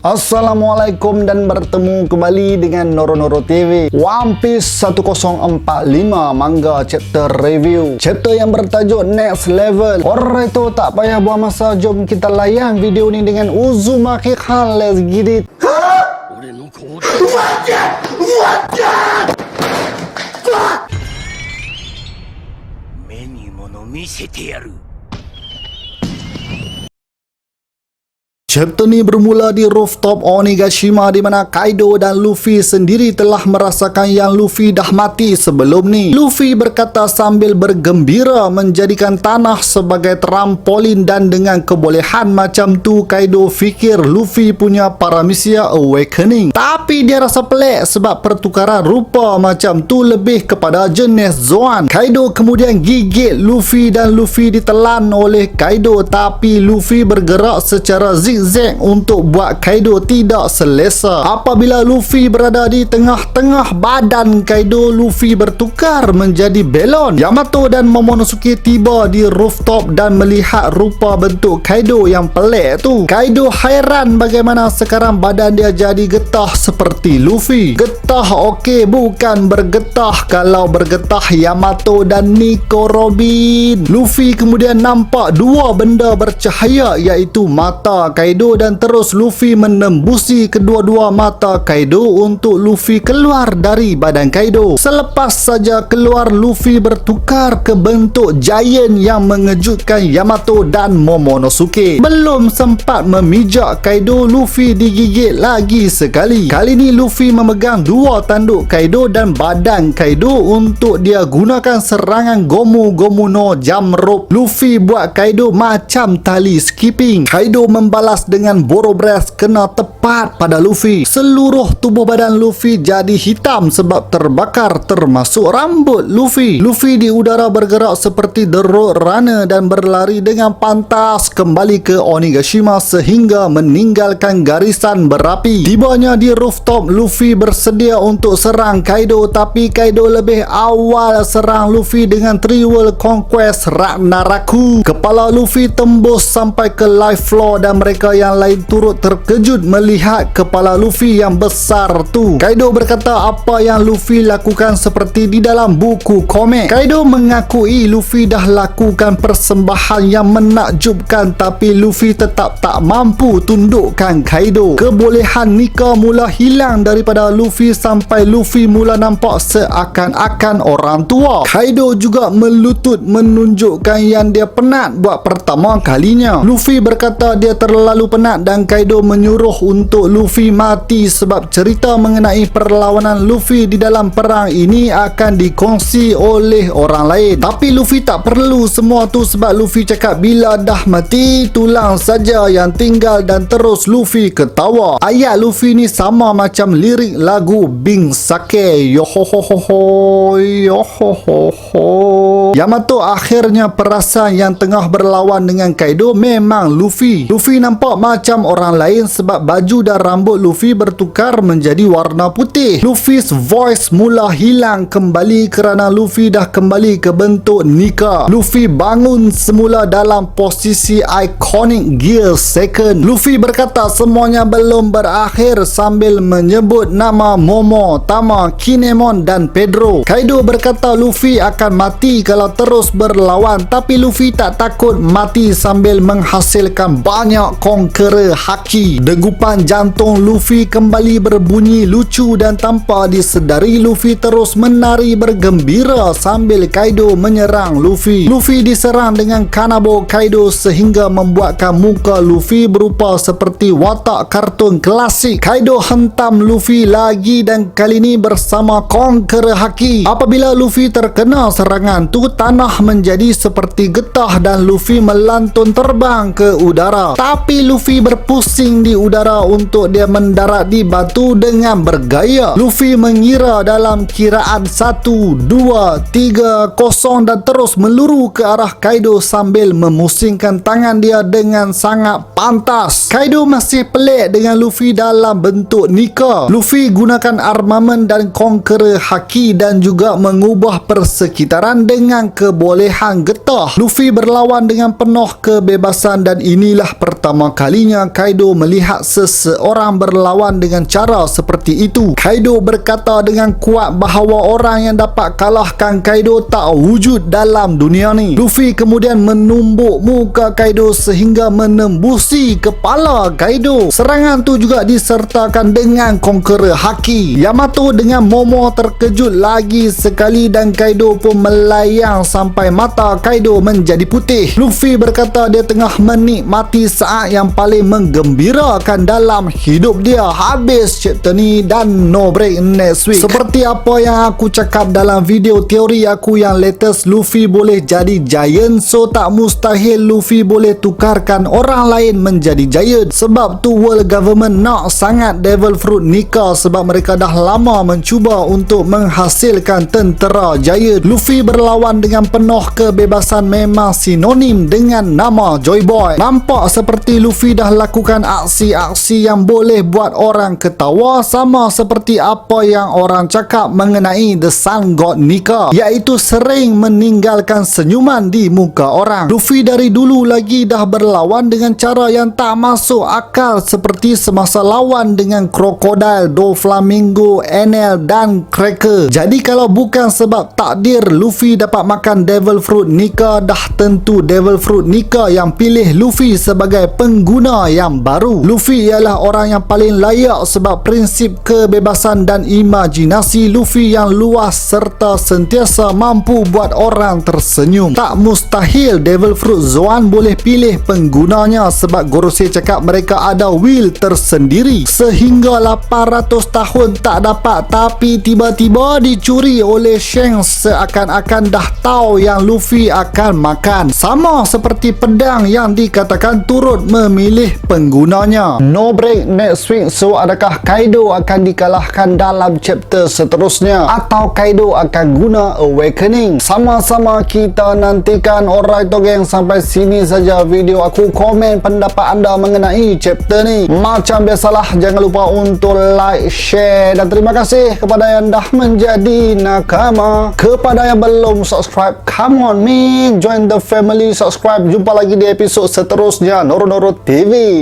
Assalamualaikum dan bertemu kembali dengan Noro TV. One Piece 1045 manga chapter review. Chapter yang bertajuk Next Level. Alright, itu tak payah buang masa, jom kita layan video ni dengan Uzumaki Khan. Let's get it. Chapter ni bermula di rooftop Onigashima di mana Kaido dan Luffy sendiri telah merasakan yang Luffy dah mati sebelum ni. Luffy berkata sambil bergembira menjadikan tanah sebagai trampolin, dan dengan kebolehan macam tu Kaido fikir Luffy punya Paramecia Awakening. Tapi dia rasa pelik sebab pertukaran rupa macam tu lebih kepada jenis Zoan. Kaido kemudian gigit Luffy dan Luffy ditelan oleh Kaido, tapi Luffy bergerak secara zigzag untuk buat Kaido tidak selesa. Apabila Luffy berada di tengah-tengah badan Kaido, Luffy bertukar menjadi belon. Yamato dan Momonosuke tiba di rooftop dan melihat rupa bentuk Kaido yang pelik tu. Kaido hairan bagaimana sekarang badan dia jadi getah seperti Luffy. Getah okey, bukan bergetah. Kalau bergetah Yamato dan Nico Robin. Luffy kemudian nampak dua benda bercahaya, iaitu mata Kaido, dan terus Luffy menembusi kedua-dua mata Kaido untuk Luffy keluar dari badan Kaido. Selepas saja keluar, Luffy bertukar ke bentuk giant yang mengejutkan Yamato dan Momonosuke. Belum sempat memijak Kaido, Luffy digigit lagi sekali. Kali ni Luffy memegang dua tanduk Kaido dan badan Kaido untuk dia gunakan serangan Gomu no Jump Rope. Luffy buat Kaido macam tali skipping. Kaido membalas dengan Borobreath kena tepat pada Luffy. Seluruh tubuh badan Luffy jadi hitam sebab terbakar termasuk rambut Luffy. Luffy di udara bergerak seperti The Road Runner dan berlari dengan pantas kembali ke Onigashima sehingga meninggalkan garisan berapi. Tibanya di rooftop, Luffy bersedia untuk serang Kaido, tapi Kaido lebih awal serang Luffy dengan Three World Conquest Ragnaraku. Kepala Luffy tembus sampai ke life floor dan mereka yang lain turut terkejut melihat kepala Luffy yang besar tu. Kaido berkata apa yang Luffy lakukan seperti di dalam buku komik. Kaido mengakui Luffy dah lakukan persembahan yang menakjubkan, tapi Luffy tetap tak mampu tundukkan Kaido. Kebolehan Nika mula hilang daripada Luffy sampai Luffy mula nampak seakan-akan orang tua. Kaido juga melutut menunjukkan yang dia penat buat pertama kalinya. Luffy berkata dia terlalu penat dan Kaido menyuruh untuk Luffy mati sebab cerita mengenai perlawanan Luffy di dalam perang ini akan dikongsi oleh orang lain. Tapi Luffy tak perlu semua tu sebab Luffy cakap bila dah mati tulang saja yang tinggal, dan terus Luffy ketawa. Ayat Luffy ni sama macam lirik lagu Bing Sake. Yohohoho yohohoho. Yamato akhirnya perasan yang tengah berlawan dengan Kaido memang Luffy. Luffy nampak macam orang lain sebab baju dan rambut Luffy bertukar menjadi warna putih. Luffy's voice mula hilang kembali kerana Luffy dah kembali ke bentuk Nika. Luffy bangun semula dalam posisi iconic gear second. Luffy berkata semuanya belum berakhir sambil menyebut nama Momo, Tama, Kinemon dan Pedro. Kaido berkata Luffy akan mati kalau terus berlawan, tapi Luffy tak takut mati sambil menghasilkan banyak conqueror haki. Degupan jantung Luffy kembali berbunyi lucu dan tanpa disedari Luffy terus menari bergembira sambil Kaido menyerang Luffy. Luffy diserang dengan Kanabo Kaido sehingga membuatkan muka Luffy berupa seperti watak kartun klasik. Kaido hentam Luffy lagi dan kali ini bersama conqueror haki. Apabila Luffy terkena serangan tu, tanah menjadi seperti getah dan Luffy melantun terbang ke udara. Tapi Luffy berpusing di udara untuk dia mendarat di batu dengan bergaya. Luffy mengira dalam kiraan 1, 2, 3, 0 dan terus meluru ke arah Kaido sambil memusingkan tangan dia dengan sangat pantas. Kaido masih pelik dengan Luffy dalam bentuk Nika. Luffy gunakan armament dan conqueror haki dan juga mengubah persekitaran dengan kebolehan getah. Luffy berlawan dengan penuh kebebasan dan inilah pertama kalinya Kaido melihat seseorang berlawan dengan cara seperti itu. Kaido berkata dengan kuat bahawa orang yang dapat kalahkan Kaido tak wujud dalam dunia ni. Luffy kemudian menumbuk muka Kaido sehingga menembusi kepala Kaido. Serangan tu juga disertakan dengan Conqueror Haki. Yamato dengan Momo terkejut lagi sekali dan Kaido pun melayang sampai mata Kaido menjadi putih. Luffy berkata dia tengah menikmati saat yang paling menggembirakan dalam hidup dia. Habis chapter ni dan no break next week. Seperti apa yang aku cakap dalam video teori aku yang latest, Luffy boleh jadi giant, so tak mustahil Luffy boleh tukarkan orang lain menjadi giant. Sebab tu world government nak sangat Devil Fruit Nika sebab mereka dah lama mencuba untuk menghasilkan tentera giant. Luffy berlawan dengan penuh kebebasan memang sinonim dengan nama Joy Boy. Nampak seperti Luffy dah lakukan aksi-aksi yang boleh buat orang ketawa, sama seperti apa yang orang cakap mengenai The Sun God Nika, iaitu sering meninggalkan senyuman di muka orang. Luffy dari dulu lagi dah berlawan dengan cara yang tak masuk akal seperti semasa lawan dengan Crocodile, Doflamingo, Enel dan Cracker. Jadi kalau bukan sebab takdir Luffy dapat makan Devil Fruit Nika, dah tentu Devil Fruit Nika yang pilih Luffy sebagai pengguna yang baru. Luffy ialah orang yang paling layak sebab prinsip kebebasan dan imajinasi Luffy yang luas serta sentiasa mampu buat orang tersenyum. Tak mustahil Devil Fruit Zoan boleh pilih penggunanya sebab Gorosei cakap mereka ada will tersendiri. Sehingga 800 tahun tak dapat tapi tiba-tiba dicuri oleh Shanks seakan-akan dah tahu yang Luffy akan makan. Sama seperti pedang yang dikatakan turut memilih penggunanya. No break next week, so adakah Kaido akan dikalahkan dalam chapter seterusnya atau Kaido akan guna Awakening? Sama-sama kita nantikan. Alright geng, sampai sini saja video aku. Komen pendapat anda mengenai chapter ni. Macam biasalah, jangan lupa untuk like, share dan terima kasih kepada yang dah menjadi nakama. Kepada yang belum subscribe, come on man, join the family, subscribe. Jumpa lagi di episod seterusnya Noro Noro TV.